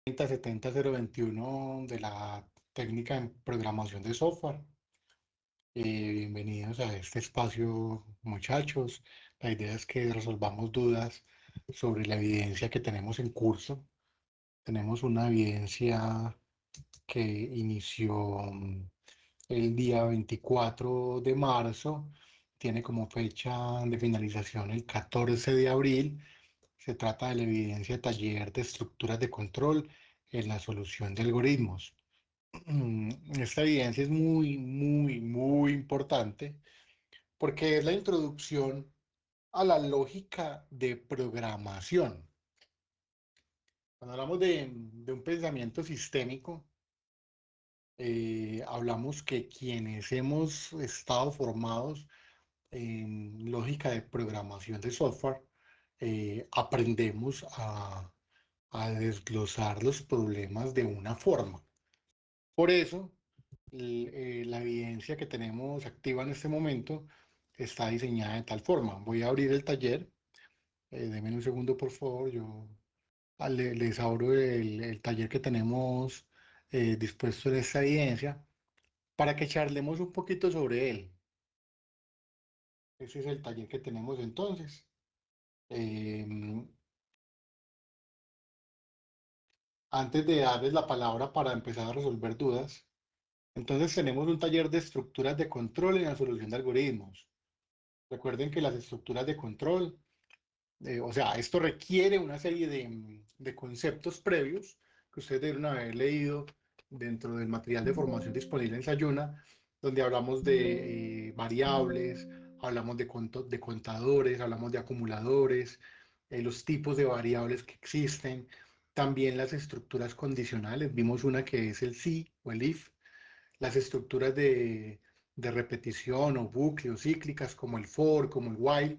70021 de la técnica en programación de software. Bienvenidos a este espacio, muchachos. La idea es que resolvamos dudas sobre la evidencia que tenemos en curso. Tenemos una evidencia que inició el día 24 de marzo, tiene como fecha de finalización el 14 de abril. Se trata de la evidencia de taller de estructuras de control en la solución de algoritmos. Esta evidencia es muy importante porque es la introducción a la lógica de programación. Cuando hablamos de un pensamiento sistémico, hablamos que quienes hemos estado formados en lógica de programación de software, aprendemos a desglosar los problemas de una forma. Por eso, la evidencia que tenemos activa en este momento está diseñada de tal forma. Voy a abrir el taller. Denme un segundo, por favor. Yo les abro el taller que tenemos dispuesto en esta evidencia para que charlemos un poquito sobre él. Ese es el taller que tenemos entonces. Em, Antes de darles la palabra para empezar a resolver dudas, entonces tenemos un taller de estructuras de control en la solución de algoritmos. Recuerden que las estructuras de control, o sea, esto requiere una serie de conceptos previos que ustedes deben haber leído dentro del material de formación disponible en Sayuna, donde hablamos de variables, hablamos de contadores, hablamos de acumuladores, los tipos de variables que existen, también las estructuras condicionales. Vimos una que es el si o el if, las estructuras de repetición o bucle o cíclicas como el for, como el while.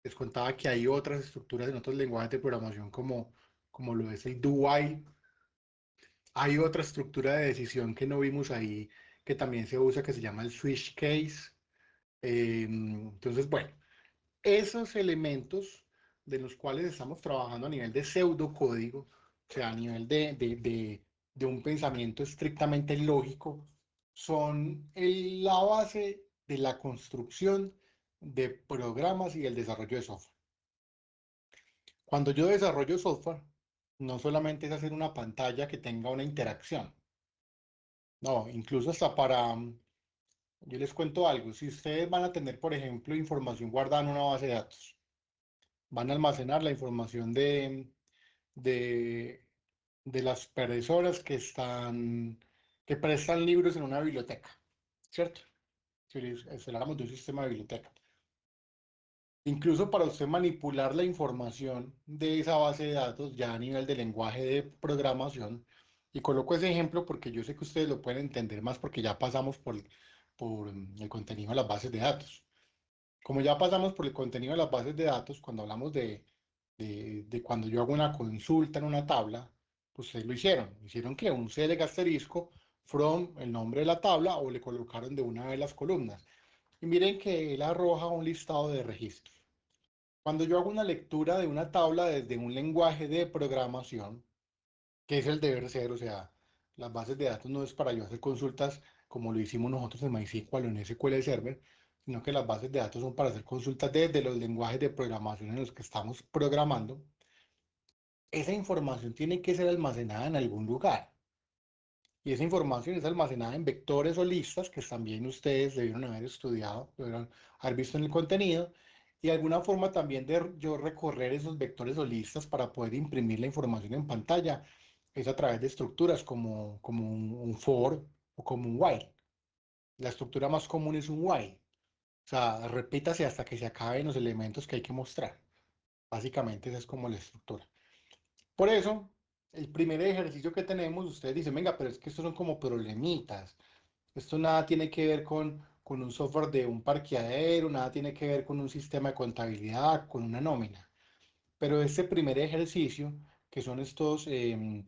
Les contaba que hay otras estructuras en otros lenguajes de programación como lo es el do while. Hay otra estructura de decisión que no vimos ahí que también se usa que se llama el switch case. Entonces, bueno, esos elementos de los cuales estamos trabajando a nivel de pseudocódigo, o sea, a nivel de un pensamiento estrictamente lógico, son la base de la construcción de programas y el desarrollo de software. Cuando yo desarrollo software, no solamente es hacer una pantalla que tenga una interacción, no, incluso hasta para, yo les cuento algo, si ustedes van a tener, por ejemplo, información guardada en una base de datos, van a almacenar la información de, de las personas que prestan libros en una biblioteca, ¿cierto? Si hablamos de un sistema de biblioteca. Incluso para usted manipular la información de esa base de datos ya a nivel de lenguaje de programación, y coloco ese ejemplo porque yo sé que ustedes lo pueden entender más porque ya pasamos por el contenido de las bases de datos. Como ya pasamos por el contenido de las bases de datos, cuando hablamos de cuando yo hago una consulta en una tabla, pues ustedes lo hicieron. Hicieron que un select asterisco from el nombre de la tabla o le colocaron de una de las columnas. Y miren que él arroja un listado de registros. Cuando yo hago una lectura de una tabla desde un lenguaje de programación, que es el deber ser, o sea, las bases de datos no es para yo hacer consultas como lo hicimos nosotros en MySQL o en SQL Server, sino que las bases de datos son para hacer consultas desde los lenguajes de programación en los que estamos programando. Esa información tiene que ser almacenada en algún lugar. Y esa información es almacenada en vectores o listas que también ustedes debieron haber estudiado, debieron haber visto en el contenido. Y de alguna forma también de yo recorrer esos vectores o listas para poder imprimir la información en pantalla es a través de estructuras como un for o como un while. La estructura más común es un while. O sea, repítase hasta que se acaben los elementos que hay que mostrar. Básicamente esa es como la estructura. Por eso, el primer ejercicio que tenemos, ustedes dicen, venga, pero es que estos son como problemitas. Esto nada tiene que ver con un software de un parqueadero, nada tiene que ver con un sistema de contabilidad, con una nómina. Pero este primer ejercicio, que son estos, em,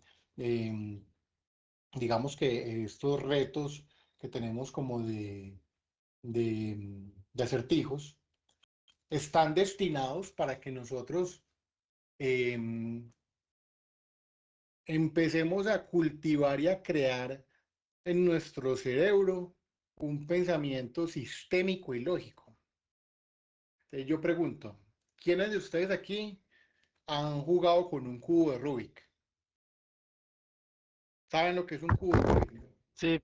digamos que estos retos que tenemos como de acertijos, están destinados para que nosotros em, empecemos a cultivar y a crear en nuestro cerebro un pensamiento sistémico y lógico. Entonces yo pregunto, ¿quiénes de ustedes aquí han jugado con un cubo de Rubik? ¿Saben lo que es un cubo de Rubik? Sí,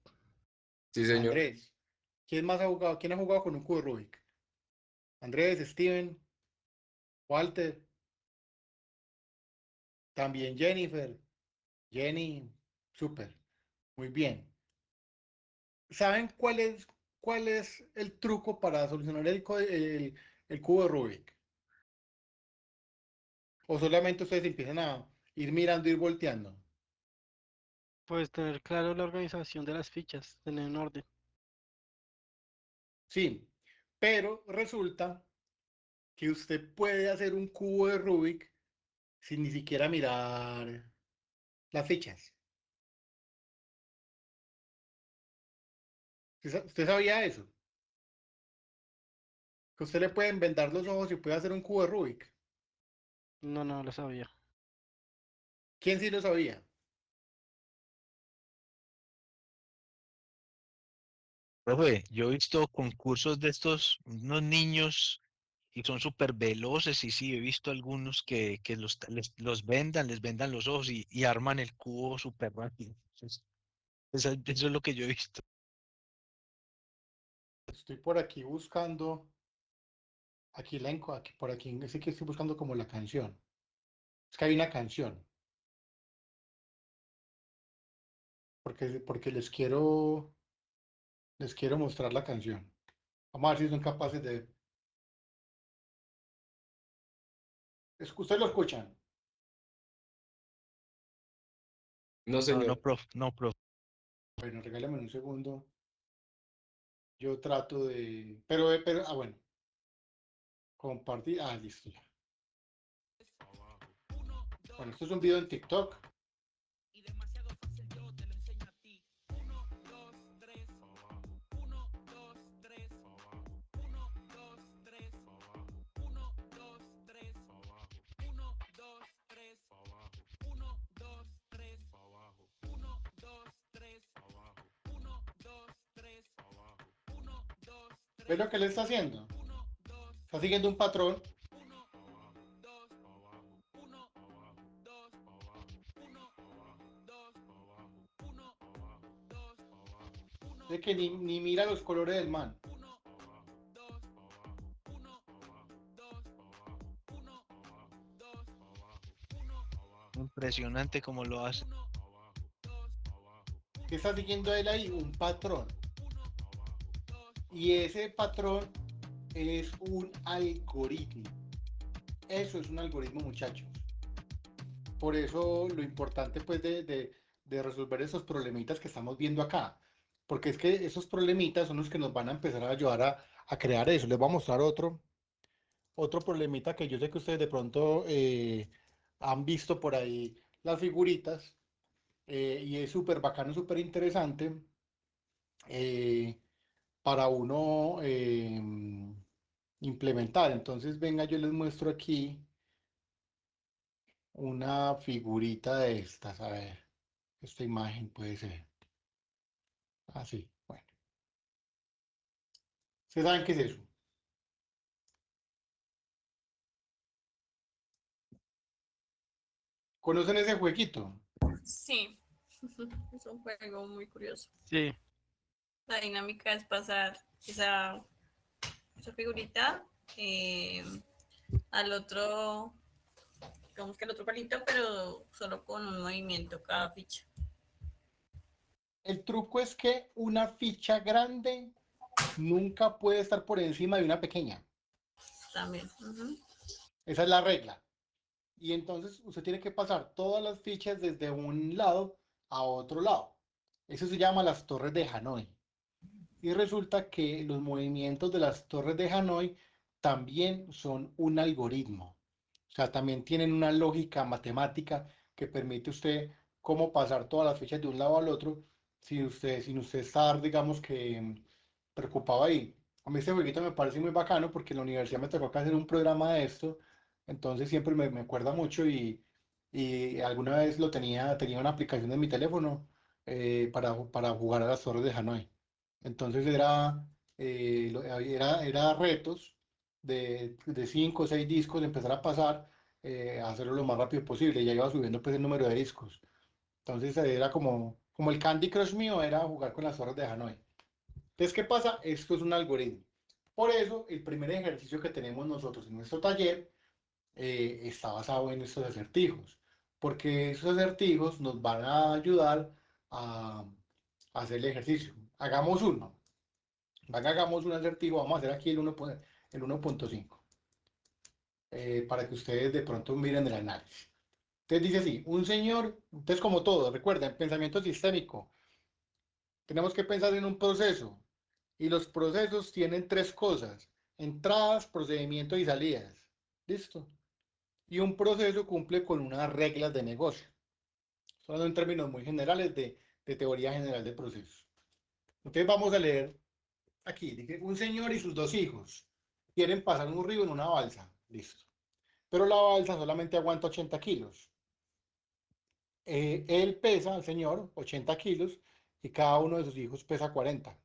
Sí, señor. Andrés, ¿quién más ha jugado? ¿Quién ha jugado con un cubo de Rubik? Andrés, Steven, Walter, también Jennifer, Jenny, súper, muy bien. ¿Saben cuál es el truco para solucionar el cubo de Rubik? ¿O solamente ustedes empiezan a ir mirando, ir volteando? pues tener claro la organización de las fichas, tener un orden. Sí, pero resulta que usted puede hacer un cubo de Rubik sin ni siquiera mirar las fichas. ¿Usted sabía eso? Que usted le pueden vendar los ojos y puede hacer un cubo de Rubik. No, no lo sabía. ¿Quién sí lo sabía? Profe, yo he visto concursos de estos, unos niños y son súper veloces y sí, he visto algunos que los vendan, les vendan los ojos y arman el cubo súper rápido. Eso es lo que yo he visto. Estoy por aquí buscando, aquí por aquí, sí que estoy buscando como la canción. Es que hay una canción, porque les quiero mostrar la canción. Vamos a ver si son capaces de... ¿Ustedes lo escuchan? No, No, no, señor. profe, no, profe. Bueno, regálame un segundo. Yo trato de... bueno, compartir. Ah, listo ya. Bueno, esto es un video en TikTok. Y demasiado fácil yo te lo enseño a ti. Uno, dos, tres. Uno, dos, tres. Uno, dos, tres. Uno, dos, tres. Uno, dos, tres. Uno, dos, tres. Uno, dos, tres. Uno, dos, tres. Uno, dos, ¿Ves tres. lo que él está haciendo? Uno, dos, Está siguiendo un patrón. uno, dos, uno, dos, uno, dos, uno, dos, uno, De que ni mira los colores del man. uno, dos, uno, dos, uno, dos, uno, Impresionante cómo lo hace. uno, dos, ¿Qué está siguiendo él ahí? Un patrón. dos, Y ese patrón es un algoritmo. Eso es un algoritmo, muchachos. Por eso lo importante pues de resolver esos problemitas que estamos viendo acá. Porque es que esos problemitas son los que nos van a empezar a ayudar a crear eso. Les voy a mostrar otro problemita que yo sé que ustedes de pronto han visto por ahí las figuritas y es súper bacano, súper interesante eh, para uno implementar. Entonces, venga, yo les muestro aquí una figurita de estas. A ver, esta imagen puede ser así. Bueno, ¿ustedes saben qué es eso? ¿Conocen ese jueguito? Sí, es un juego muy curioso. Sí, La dinámica es pasar esa figurita eh, al otro, digamos que al otro palito, pero solo con un movimiento cada ficha. El truco es que una ficha grande nunca puede estar por encima de una pequeña. También. Ujú. Esa es la regla. Y entonces usted tiene que pasar todas las fichas desde un lado a otro lado. Eso se llama las torres de Hanoi. Y resulta que los movimientos de las torres de Hanoi también son un algoritmo. O sea, también tienen una lógica matemática que permite usted cómo pasar todas las fichas de un lado al otro sin usted estar, digamos que preocupado ahí. A mí este jueguito me parece muy bacano porque en la universidad me tocó que hacer un programa de esto, entonces siempre me acuerda mucho y alguna vez tenía una aplicación en mi teléfono para jugar a las Torres de Hanoi. Entonces era retos de 5 o 6 discos, de empezar a pasar, a hacerlo lo más rápido posible. Ya iba subiendo pues el número de discos. Entonces era como el Candy Crush mío, era jugar con las Torres de Hanoi. Entonces, ¿qué pasa? Esto es un algoritmo. Por eso, el primer ejercicio que tenemos nosotros en nuestro taller está basado en estos acertijos, porque esos acertijos nos van a ayudar a hacer el ejercicio. Hagamos uno. Hagamos un acertijo. Vamos a hacer aquí el 1.5 para que ustedes de pronto miren el análisis. Entonces dice así, un señor, entonces como todo, recuerden, pensamiento sistémico. Tenemos que pensar en un proceso y los procesos tienen tres cosas: entradas, procedimientos y salidas. ¿Listo? Y un proceso cumple con unas reglas de negocio. Son en términos muy generales de teoría general de procesos. Entonces vamos a leer aquí. Dice, un señor y sus 2 hijos quieren pasar un río en una balsa. Listo. Pero la balsa solamente aguanta 80 kilos. Él pesa, el señor, 80 kilos y cada uno de sus hijos pesa 40.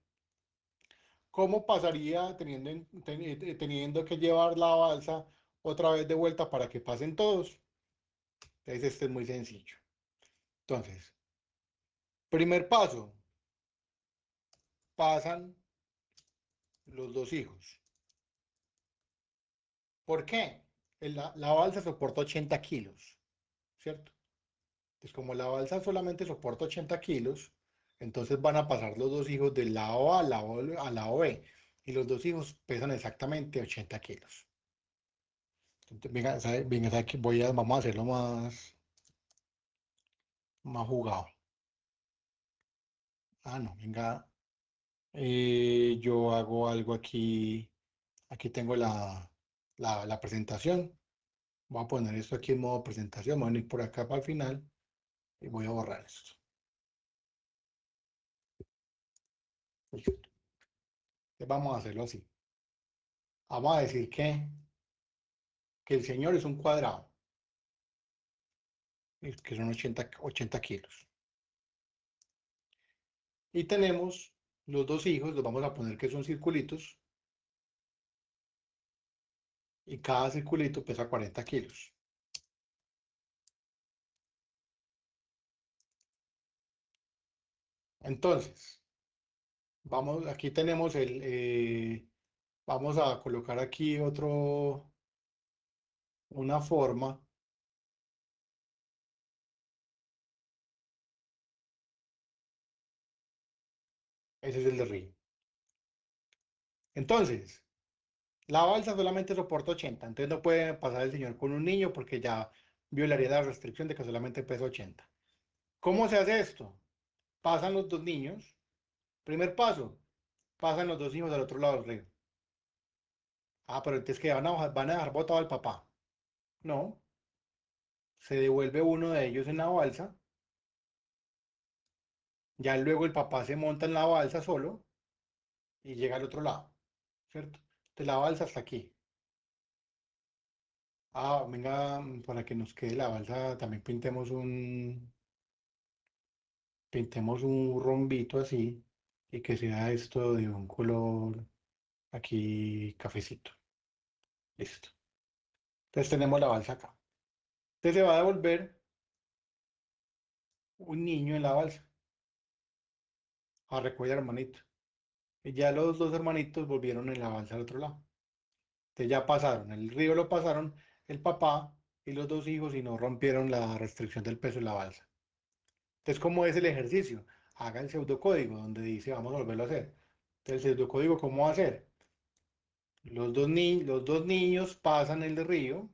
¿Cómo pasaría teniendo que llevar la balsa otra vez de vuelta para que pasen todos? Entonces, este es muy sencillo. Entonces, primer paso, pasan los 2 hijos. ¿Por qué? La balsa soporta 80 kilos, ¿cierto? Entonces, como la balsa solamente soporta 80 kilos, entonces van a pasar los 2 hijos del lado A al lado B. Y los 2 hijos pesan exactamente 80 kilos. Entonces, venga, ¿sabe qué? Vamos a hacerlo más jugado. Ah, no, venga. Yo hago algo aquí. Aquí tengo la presentación. Voy a poner esto aquí en modo presentación. Voy a venir por acá para el final y voy a borrar esto. Listo. Entonces vamos a hacerlo así. Vamos a decir que el señor es un cuadrado, que son 80 kilos. Y tenemos los 2 hijos, los vamos a poner que son circulitos, y cada circulito pesa 40 kilos. Entonces, aquí tenemos vamos a colocar aquí una forma. Ese es el de río. Entonces, la balsa solamente soporta 80, entonces no puede pasar el señor con un niño porque ya violaría la restricción de que solamente pesa 80. ¿Cómo se hace esto? Pasan los 2 niños. Primer paso, pasan los 2 hijos al otro lado del río. Ah, pero entonces que van a dejar botado al papá. No, se devuelve uno de ellos en la balsa. Ya luego el papá se monta en la balsa solo y llega al otro lado, ¿cierto? Entonces la balsa hasta aquí. Ah, venga, para que nos quede la balsa, también pintemos un rombito así y que sea esto de un color aquí cafecito. Listo. Entonces tenemos la balsa acá. Entonces se va a devolver un niño en la balsa a recoger al hermanito. Y ya los 2 hermanitos volvieron en la balsa al otro lado. Entonces ya pasaron, el río lo pasaron el papá y los 2 hijos y no rompieron la restricción del peso de la balsa. Entonces, ¿cómo es el ejercicio? Haga el pseudocódigo donde dice vamos a volverlo a hacer. Entonces, el pseudocódigo, ¿cómo va a ser? Los dos niños pasan el río,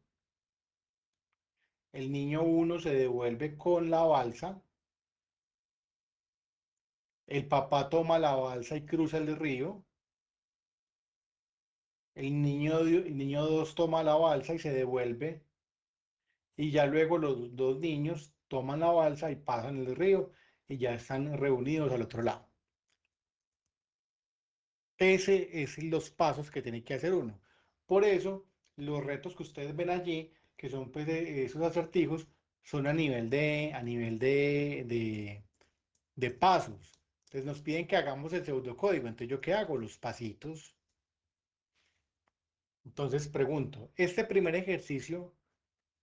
el niño uno se devuelve con la balsa, el papá toma la balsa y cruza el río, el niño 2 toma la balsa y se devuelve, y ya luego los 2 niños toman la balsa y pasan el río y ya están reunidos al otro lado. Ese es los pasos que tiene que hacer uno. Por eso, los retos que ustedes ven allí, que son pues esos acertijos, son a nivel de pasos. Entonces nos piden que hagamos el pseudocódigo. Entonces, ¿yo qué hago? Los pasitos. Entonces pregunto, este primer ejercicio,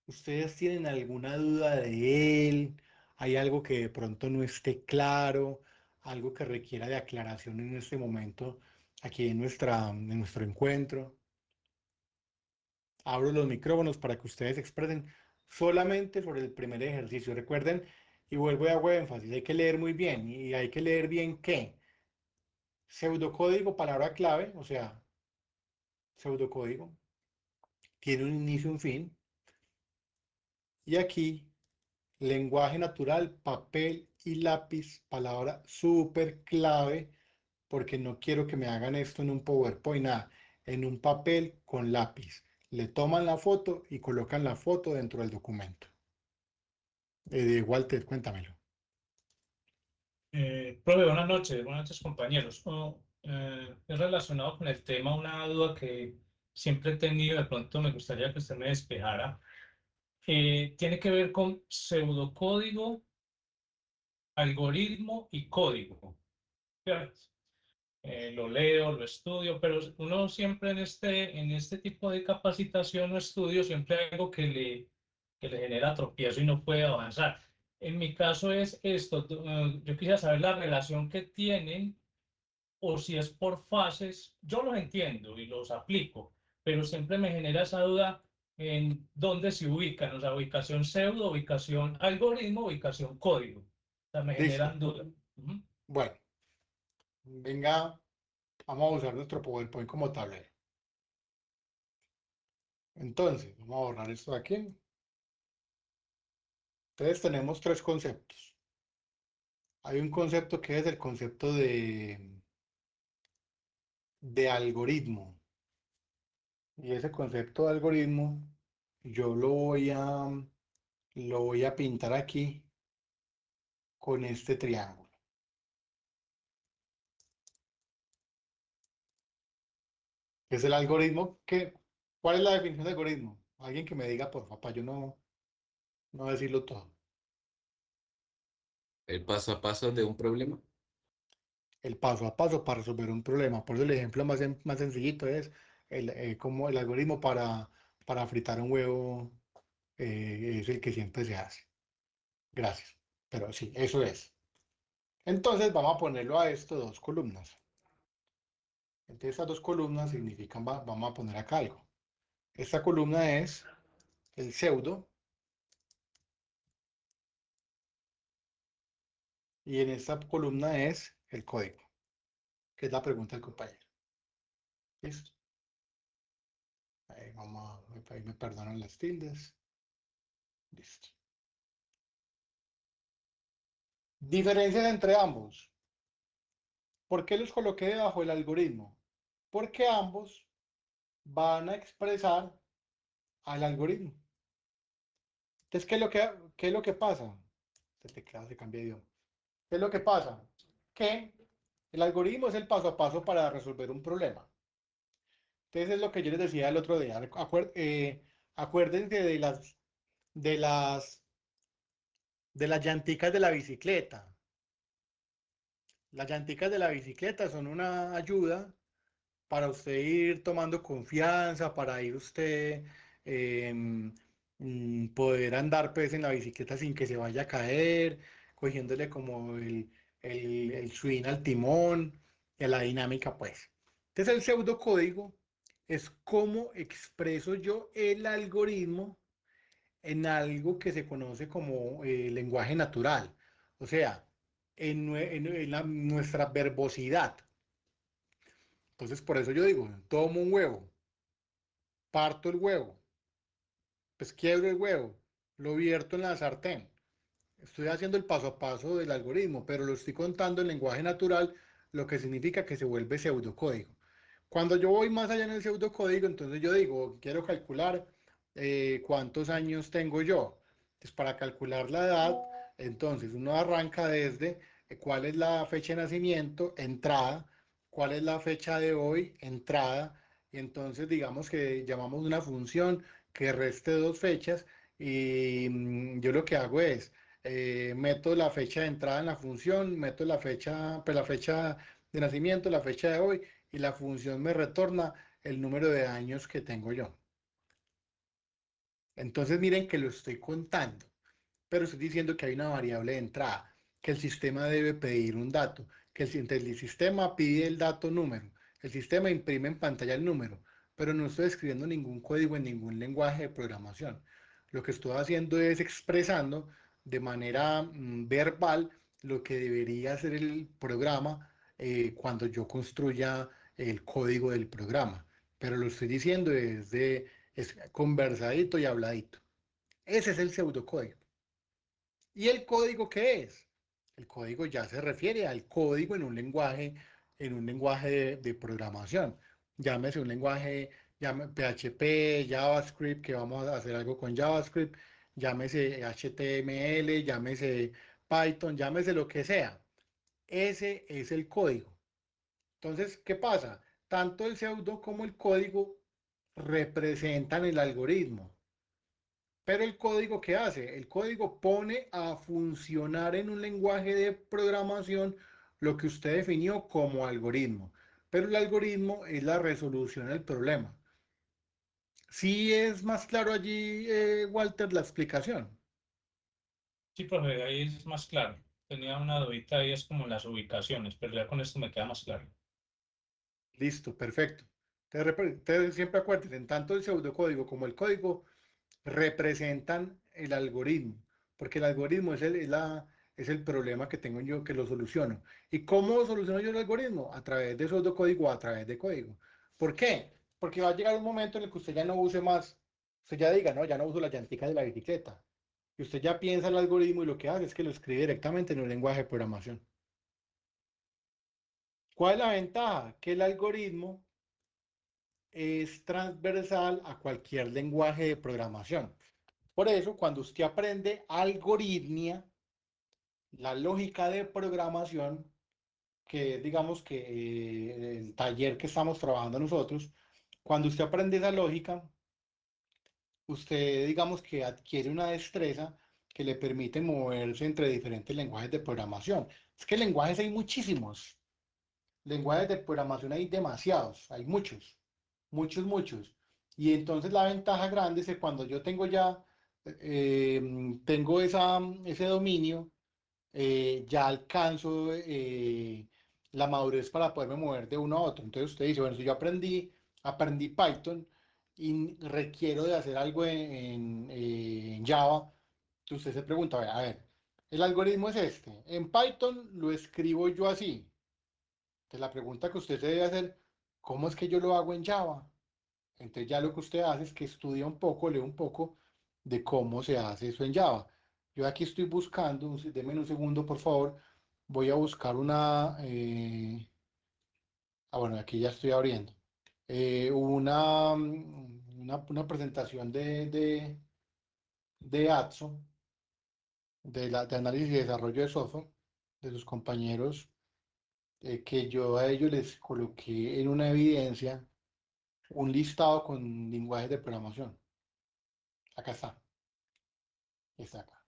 ¿ustedes tienen alguna duda de él? ¿Hay algo que de pronto no esté claro? ¿Algo que requiera de aclaración en este momento aquí en nuestro encuentro? Abro los micrófonos para que ustedes expresen solamente sobre el primer ejercicio. Recuerden, y vuelvo y hago énfasis, hay que leer muy bien y hay que leer bien qué. Pseudocódigo, palabra clave, o sea, pseudocódigo, tiene un inicio y un fin. Y aquí, lenguaje natural, papel y lápiz, palabra súper clave, porque no quiero que me hagan esto en un PowerPoint, nada, en un papel con lápiz. Le toman la foto y colocan la foto dentro del documento. Walter, cuéntamelo. Profe, buenas noches compañeros. Es relacionado con el tema, una duda que siempre he tenido, de pronto me gustaría que usted me despejara. Tiene que ver con pseudocódigo, algoritmo y código. ¿Cierto? Lo leo, lo estudio, pero uno siempre en este tipo de capacitación o estudio siempre hay algo que le genera tropiezo y no puede avanzar. En mi caso es esto, yo quisiera saber la relación que tienen o si es por fases. Yo los entiendo y los aplico, pero siempre me genera esa duda en dónde se ubican, o sea, ubicación pseudo, ubicación algoritmo, ubicación código. O sea, me Listo. generan dudas. Ujú. Bueno, venga, vamos a usar nuestro PowerPoint como tablero. Entonces, vamos a borrar esto de aquí. Entonces tenemos tres conceptos. Hay un concepto que es el concepto de algoritmo. Y ese concepto de algoritmo yo lo voy a pintar aquí con este triángulo. Es el algoritmo que, ¿cuál es la definición de algoritmo? Alguien que me diga, por favor, para yo no decirlo todo. El paso a paso de un problema. El paso a paso para resolver un problema. Por eso el ejemplo más sencillito es como el algoritmo para fritar un huevo es el que siempre se hace. Gracias. Pero sí, eso es. Entonces vamos a ponerlo a esto dos columnas. Entonces estas dos columnas significan, vamos a poner acá algo. Esta columna es el pseudo y en esta columna es el código, que es la pregunta del compañero. ¿Listo? Ahí me perdonan las tildes. Listo. Diferencias entre ambos. ¿Por qué los coloqué debajo del algoritmo? Porque ambos van a expresar al algoritmo. Entonces, ¿qué es lo que pasa? Este teclado se cambia de idioma. ¿Qué es lo que pasa? Que el algoritmo es el paso a paso para resolver un problema. Entonces, es lo que yo les decía el otro día. Acuérdense de las, de las llanticas de la bicicleta. Las llanticas de la bicicleta son una ayuda para usted ir tomando confianza, para ir usted poder andar pues en la bicicleta sin que se vaya a caer, cogiéndole como el swing al timón y a la dinámica pues. Entonces el pseudocódigo es cómo expreso yo el algoritmo en algo que se conoce como lenguaje natural, o sea, en nuestra verbosidad. Entonces, por eso yo digo, tomo un huevo, parto el huevo, pues quiebro el huevo, lo vierto en la sartén. Estoy haciendo el paso a paso del algoritmo, pero lo estoy contando en lenguaje natural, lo que significa que se vuelve pseudocódigo. Cuando yo voy más allá en el pseudocódigo, entonces yo digo, quiero calcular cuántos años tengo yo. Entonces, para calcular la edad, entonces uno arranca desde cuál es la fecha de nacimiento, entrada, cuál es la fecha de hoy, entrada, y entonces digamos que llamamos una función que reste dos fechas y yo lo que hago es, meto la fecha de entrada en la función, meto la fecha, pues la fecha de nacimiento, la fecha de hoy, y la función me retorna el número de años que tengo yo. Entonces miren que lo estoy contando, pero estoy diciendo que hay una variable de entrada, que el sistema debe pedir un dato, que entonces el sistema pide el dato número, el sistema imprime en pantalla el número, pero no estoy escribiendo ningún código en ningún lenguaje de programación. Lo que estoy haciendo es expresando de manera verbal lo que debería hacer el programa cuando yo construya el código del programa. Pero lo estoy diciendo es conversadito y habladito. Ese es el pseudocódigo. ¿Y el código qué es? El código ya se refiere al código en un lenguaje de programación. Llámese un lenguaje, PHP, JavaScript, que vamos a hacer algo con JavaScript, llámese HTML, llámese Python, llámese lo que sea. Ese es el código. Entonces, ¿qué pasa? Tanto el pseudo como el código representan el algoritmo. Pero el código, ¿qué hace? El código pone a funcionar en un lenguaje de programación lo que usted definió como algoritmo. Pero el algoritmo es la resolución del problema. ¿Sí es más claro allí, Walter, la explicación? Sí, profe, ahí es más claro. Tenía una dudita ahí, es como las ubicaciones, pero ya con esto me queda más claro. Listo, perfecto. Entonces, siempre acuérdense, en tanto el pseudocódigo como el código representan el algoritmo, porque el algoritmo es el problema que tengo yo que lo soluciono. ¿Y cómo soluciono yo el algoritmo? A través de pseudocódigo o a través de código. ¿Por qué? Porque va a llegar un momento en el que usted ya no use más, usted ya diga, no, ya no uso la llantica de la bicicleta. Y usted ya piensa el algoritmo y lo que hace es que lo escribe directamente en un lenguaje de programación. ¿Cuál es la ventaja? Que el algoritmo es transversal a cualquier lenguaje de programación. Por eso, cuando usted aprende algoritmia, la lógica de programación, que es, digamos que el taller que estamos trabajando nosotros, cuando usted aprende esa lógica, usted, digamos que adquiere una destreza que le permite moverse entre diferentes lenguajes de programación. Es que lenguajes hay muchísimos. Lenguajes de programación hay demasiados, hay muchos, muchos, muchos. Y entonces la ventaja grande es que cuando yo tengo ya, tengo ese dominio, ya alcanzo la madurez para poderme mover de uno a otro. Entonces usted dice, bueno, si yo aprendí Python y requiero de hacer algo en Java, entonces usted se pregunta, a ver, el algoritmo es este. En Python lo escribo yo así. Entonces la pregunta que usted se debe hacer, ¿cómo es que yo lo hago en Java? Entonces ya lo que usted hace es que estudia un poco, lee un poco de cómo se hace eso en Java. Yo aquí estoy buscando, denme un segundo por favor, voy a buscar bueno, aquí ya estoy abriendo, una presentación de ATSO, de análisis y desarrollo de software, de sus compañeros, que yo a ellos les coloqué en una evidencia un listado con lenguajes de programación. Acá está acá.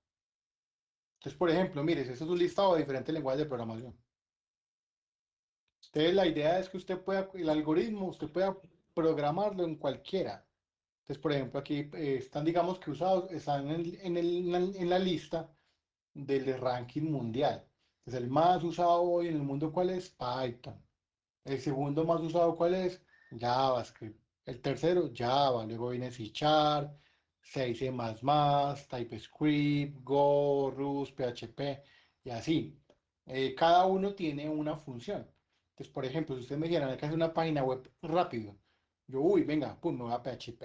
Entonces, por ejemplo, mire, este es un listado de diferentes lenguajes de programación. Entonces, la idea es que usted pueda, el algoritmo, usted pueda programarlo en cualquiera. Entonces, por ejemplo, aquí están, digamos que usados, están en la lista del ranking mundial. Entonces, el más usado hoy en el mundo, ¿cuál es? Python. El segundo más usado, ¿cuál es? JavaScript. El tercero, Java. Luego viene C Sharp, C++, TypeScript, Go, Rust, PHP y así. Cada uno tiene una función. Entonces, por ejemplo, si ustedes me dijeran, hay que hacer una página web rápido. Yo, venga, pum, me voy a PHP.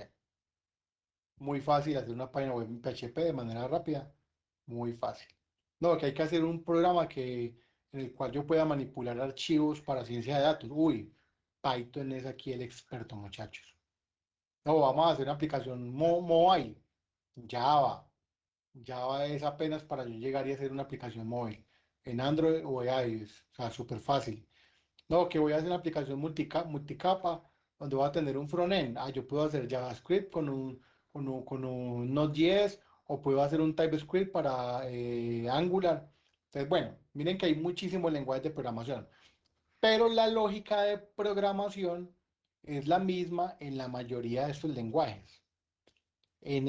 Muy fácil hacer una página web en PHP de manera rápida. Muy fácil. No, que hay que hacer un programa en el cual yo pueda manipular archivos para ciencia de datos. Python es aquí el experto, muchachos. No, vamos a hacer una aplicación mobile. Java. Java es apenas para yo llegar y hacer una aplicación móvil. En Android o iOS. O sea, súper fácil. No, que voy a hacer una aplicación multicapa donde voy a tener un frontend. Yo puedo hacer JavaScript con un Node.js o puedo hacer un TypeScript para Angular. Entonces, bueno, miren que hay muchísimos lenguajes de programación, pero la lógica de programación es la misma en la mayoría de estos lenguajes. En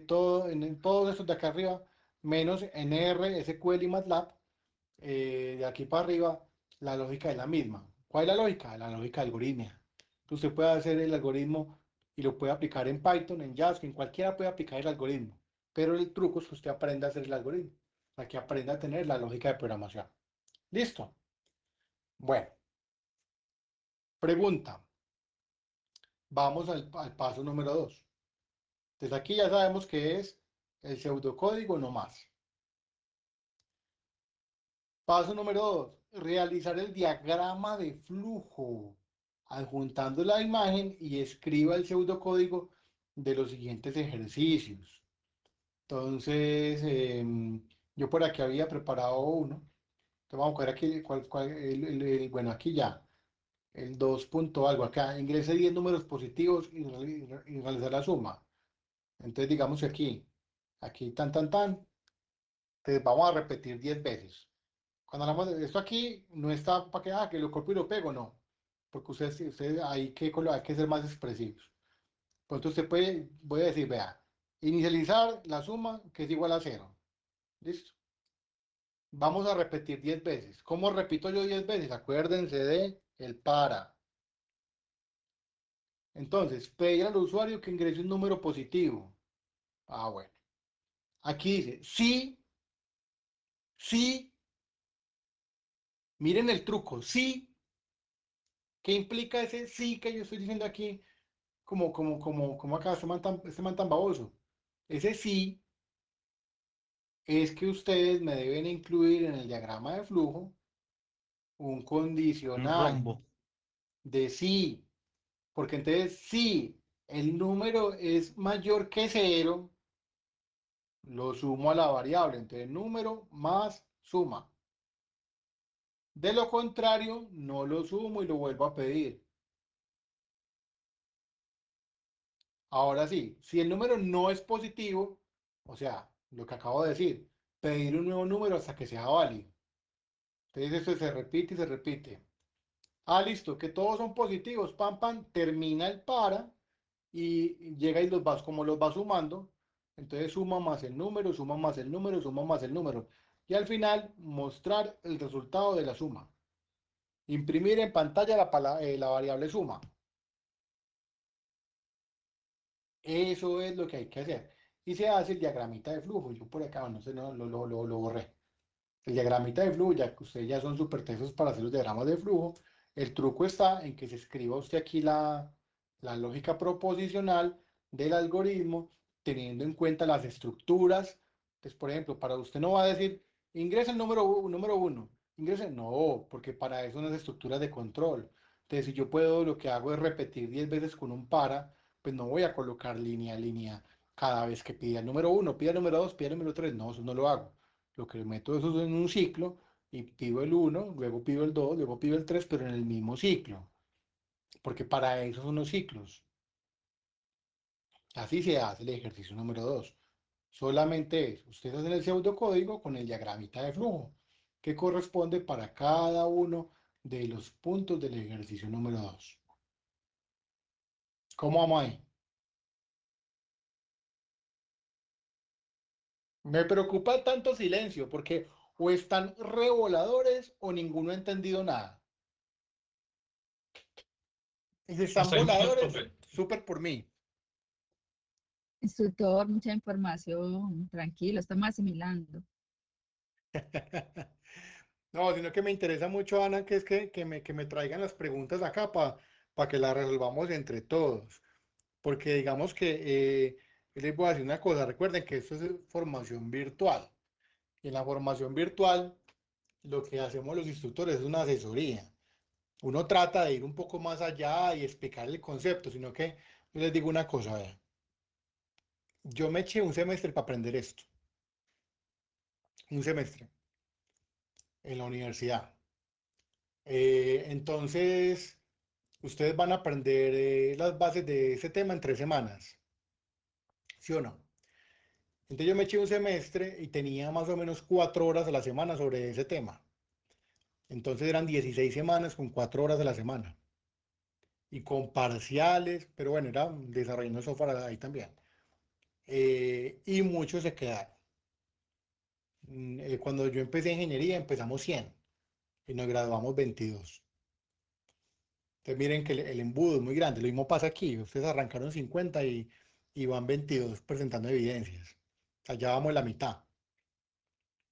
todo, en todos estos de acá arriba, menos en R, SQL y MATLAB, de aquí para arriba, la lógica es la misma. ¿Cuál es la lógica? La lógica algorítmica. Usted puede hacer el algoritmo y lo puede aplicar en Python, en Java, en cualquiera puede aplicar el algoritmo. Pero el truco es que usted aprenda a hacer el algoritmo, para que aprenda a tener la lógica de programación. ¿Listo? Bueno, pregunta. Vamos al paso número 2. Desde aquí ya sabemos que es el pseudocódigo no más. Paso número 2. Realizar el diagrama de flujo, adjuntando la imagen y escriba el pseudocódigo de los siguientes ejercicios. Entonces, yo por aquí había preparado uno. Entonces vamos a ver aquí, bueno, aquí ya, el 2 punto algo. Acá ingrese 10 números positivos y realizar la suma. Entonces digamos que aquí tan. Entonces vamos a repetir 10 veces. Cuando hablamos de esto aquí, no está para que lo copio y lo pego, no. Porque ustedes hay que ser más expresivos. Pues entonces voy a decir, vea, inicializar la suma que es igual a 0. ¿Listo? Vamos a repetir 10 veces. ¿Cómo repito yo 10 veces? Acuérdense de el para. Entonces, pedir al usuario que ingrese un número positivo. Ah, bueno. Aquí dice, sí, miren el truco, sí. ¿Qué implica ese sí que yo estoy diciendo aquí? Como acá, este man tan baboso. Ese sí es que ustedes me deben incluir en el diagrama de flujo un Un condicional rombo. de sí, porque entonces si el número es mayor que 0, lo sumo a la variable, entonces número más suma. De lo contrario, no lo sumo y lo vuelvo a pedir. Ahora sí, si el número no es positivo, o sea, lo que acabo de decir, pedir un nuevo número hasta que sea válido. Entonces esto se repite y se repite. Ah, listo, que todos son positivos, pam, pam, termina el para y llega y como los va sumando. Entonces suma más el número, suma más el número, suma más el número. Y al final mostrar el resultado de la suma. Imprimir en pantalla la variable suma. Eso es lo que hay que hacer. Y se hace el diagramita de flujo. Yo por acá, no sé, no, lo borré. El diagramita de flujo, ya que ustedes ya son súper tesos para hacer los diagramas de flujo, el truco está en que se escriba usted aquí la lógica proposicional del algoritmo, teniendo en cuenta las estructuras. Entonces, por ejemplo, para usted no va a decir, ingresa el número uno, ingrese, no, porque para eso son las estructuras de control. Entonces, si yo puedo, lo que hago es repetir 10 veces con un para, pues no voy a colocar línea a línea cada vez que pida el número uno, pida el número dos, pida el número tres, no, eso no lo hago. Lo que meto eso en un ciclo y pido el 1, luego pido el 2, luego pido el 3, pero en el mismo ciclo, porque para eso son los ciclos. Así se hace el ejercicio número 2. Solamente es, ustedes hacen el pseudocódigo con el diagramita de flujo, que corresponde para cada uno de los puntos del ejercicio número 2. ¿Cómo vamos ahí? Me preocupa tanto silencio, porque o están revoladores o ninguno ha entendido nada. Y si están Estoy bien, voladores, profe. súper por mí. Instructor, mucha información, tranquilo, estamos asimilando. No, sino que me interesa mucho, Ana, que es que me traigan las preguntas acá para que las resolvamos entre todos. Porque digamos que yo les voy a decir una cosa, recuerden que esto es formación virtual. Y en la formación virtual, lo que hacemos los instructores es una asesoría. Uno trata de ir un poco más allá y explicar el concepto, sino que yo les digo una cosa, vean. Yo me eché un semestre para aprender esto, un semestre en la universidad. Entonces, ustedes van a aprender las bases de ese tema en 3 semanas, ¿sí o no? Entonces yo me eché un semestre y tenía más o menos 4 horas a la semana sobre ese tema. Entonces eran 16 semanas con 4 horas a la semana. Y con parciales, pero bueno, era desarrollando software ahí también. Y muchos se quedaron. Cuando yo empecé ingeniería empezamos 100 y nos graduamos 22. Entonces miren que el embudo es muy grande. Lo mismo pasa aquí. Ustedes arrancaron 50 y van 22 presentando evidencias. O sea, ya vamos a la mitad.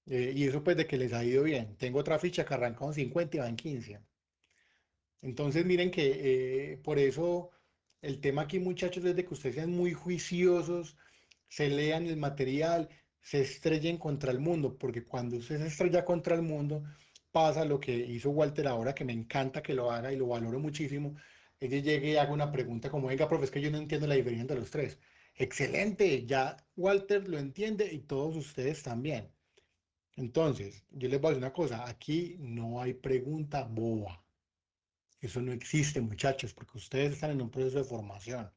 Y eso pues de que les ha ido bien. Tengo otra ficha que arranca con 50 y van 15. Entonces miren que por eso el tema aquí, muchachos, es de que ustedes sean muy juiciosos, se lean el material, se estrellen contra el mundo, porque cuando usted se estrella contra el mundo, pasa lo que hizo Walter ahora, que me encanta que lo haga y lo valoro muchísimo. Ella llegue y haga una pregunta como, venga, profe, es que yo no entiendo la diferencia entre los tres. Excelente, ya Walter lo entiende y todos ustedes también. Entonces, yo les voy a decir una cosa, aquí no hay pregunta boba. Eso no existe, muchachos, porque ustedes están en un proceso de formación.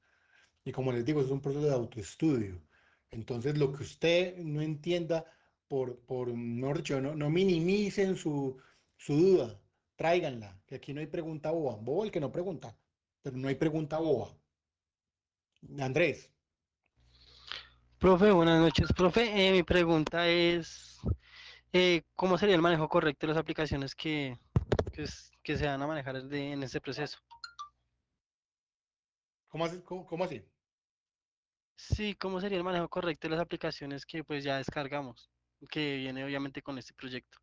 Y como les digo, es un proceso de autoestudio. Entonces, lo que usted no entienda, mejor dicho, no minimicen su duda, tráiganla, que aquí no hay pregunta boba. Bobo el que no pregunta, pero no hay pregunta boba. Andrés, Profe, buenas noches, profe. Mi pregunta es, ¿cómo sería el manejo correcto de las aplicaciones que se van a manejar en este proceso? ¿cómo así? Sí, ¿cómo sería el manejo correcto de las aplicaciones que pues ya descargamos, que viene obviamente con este proyecto?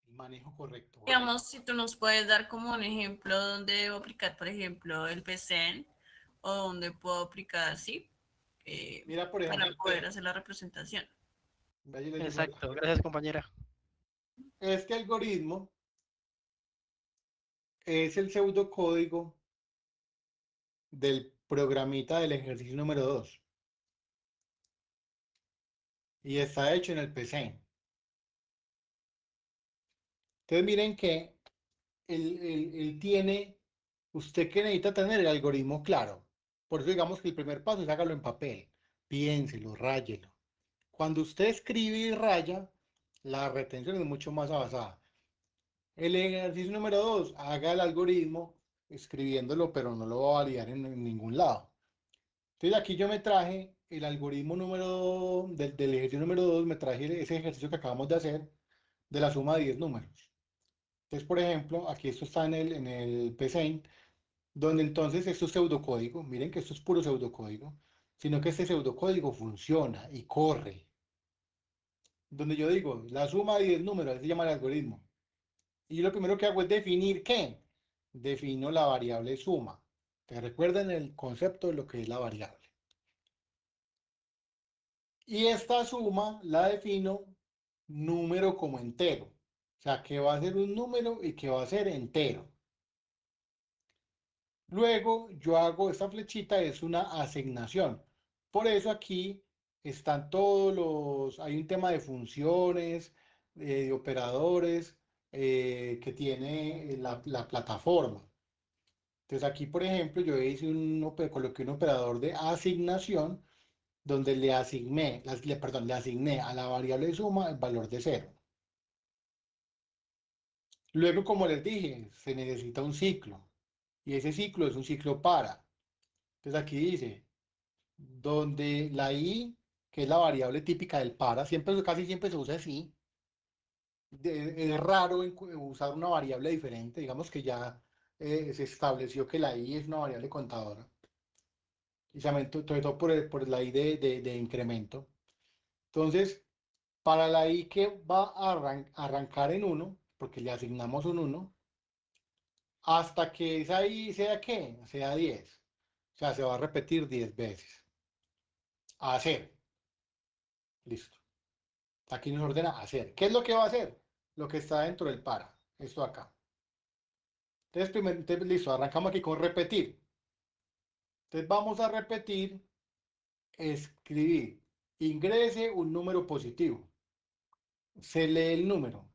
Manejo correcto. Bueno, Digamos, si tú nos puedes dar como un ejemplo donde debo aplicar, por ejemplo, el PCN o donde puedo aplicar, sí, mira, por para ejemplo, poder hacer la representación. vaya y les digo algo. Exacto, gracias compañera. Este algoritmo es el pseudocódigo del programita del ejercicio número 2 y está hecho en el PC. Entonces miren que él tiene, usted que necesita tener el algoritmo claro. Por eso digamos que el primer paso es hágalo en papel, piénselo, ráyelo. Cuando usted escribe y raya, la retención es mucho más avanzada. El ejercicio número 2, haga el algoritmo escribiéndolo, pero no lo va a validar en ningún lado. Entonces aquí yo me traje el algoritmo del ejercicio número 2, me traje ese ejercicio que acabamos de hacer de la suma de 10 números. Entonces, por ejemplo, aquí esto está en el PSeInt, donde entonces esto es pseudocódigo, miren que esto es puro pseudocódigo, sino que este pseudocódigo funciona y corre. Donde yo digo, la suma de 10 números, así se llama el algoritmo. Y yo lo primero que hago es definir ¿qué? Defino la variable suma. ¿Te recuerden el concepto de lo que es la variable? Y esta suma la defino número como entero. O sea, que va a ser un número y que va a ser entero. Luego yo hago esta flechita, es una asignación. Por eso aquí están hay un tema de funciones, de operadores que tiene la plataforma. Entonces aquí, por ejemplo, yo hice coloqué un operador de asignación donde le asigné a la variable suma el valor de 0. Luego, como les dije, se necesita un ciclo y ese ciclo es un ciclo para. Entonces aquí dice, donde la i, que es la variable típica del para, casi siempre se usa así. Es raro usar una variable diferente, digamos que ya se estableció que la i es una variable contadora. Y se aumentó todo por la i de incremento. Entonces, para la i que va a arrancar en 1, porque le asignamos un 1, hasta que esa i sea ¿qué? Sea 10. O sea, se va a repetir 10 veces. A hacer. Listo. Aquí nos ordena hacer. ¿Qué es lo que va a hacer? Lo que está dentro del para. Esto acá. Entonces, listo. Arrancamos aquí con repetir. Entonces vamos a repetir, escribir. Ingrese un número positivo. Se lee el número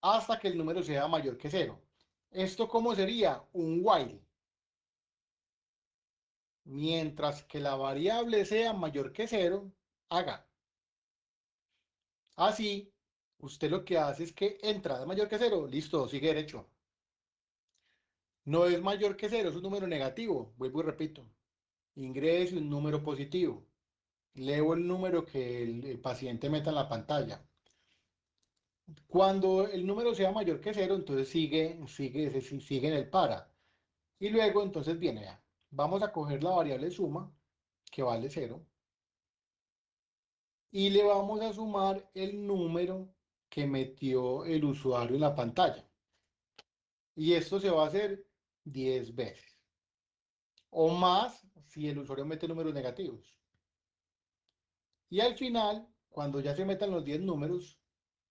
hasta que el número sea mayor que 0. ¿Esto cómo sería? Un while. mientras que la variable sea mayor que 0, haga. Así, usted lo que hace es que entrada mayor que 0, listo, sigue derecho. No es mayor que 0, es un número negativo, vuelvo y repito. Ingrese un número positivo. Leo el número que el paciente meta en la pantalla. Cuando el número sea mayor que 0, entonces sigue en el para. Y luego entonces viene, vea, vamos a coger la variable suma, que vale 0, y le vamos a sumar el número que metió el usuario en la pantalla. Y esto se va a hacer 10 veces. O más si el usuario mete números negativos. Y al final, cuando ya se metan los 10 números,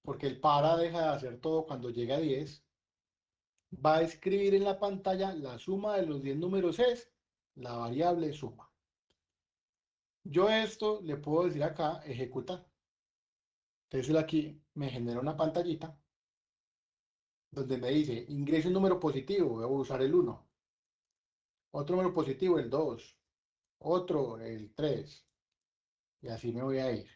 porque el para deja de hacer todo cuando llega a 10, va a escribir en la pantalla la suma de los 10 números es la variable suma. Yo esto le puedo decir acá, ejecutar. Entonces aquí me genera una pantallita donde me dice, ingrese un número positivo, voy a usar el 1. Otro número positivo, el 2. Otro, el 3. Y así me voy a ir.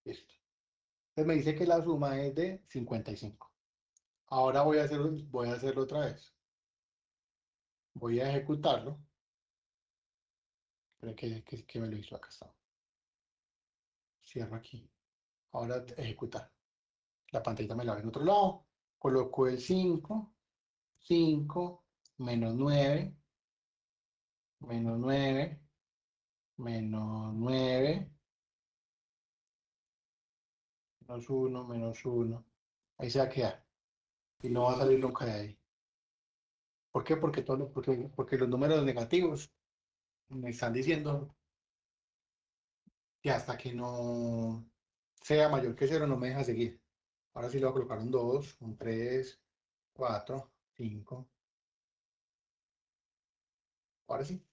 Listo. Entonces me dice que la suma es de 55. Ahora voy a hacerlo otra vez. Voy a ejecutarlo. Espera que me lo hizo acá. Está. Cierro aquí. Ahora ejecutar. La pantalla me la ve en otro lado. Coloco el 5. 5 menos 9. Menos 9. Menos 9. Menos 1. Menos 1. Ahí se va a quedar. Y no va a salir nunca de ahí. ¿Por qué? Porque los números negativos me están diciendo que hasta que no sea mayor que 0 no me deja seguir. Ahora sí le voy a colocar un 2, un 3, 4, 5. Ahora sí.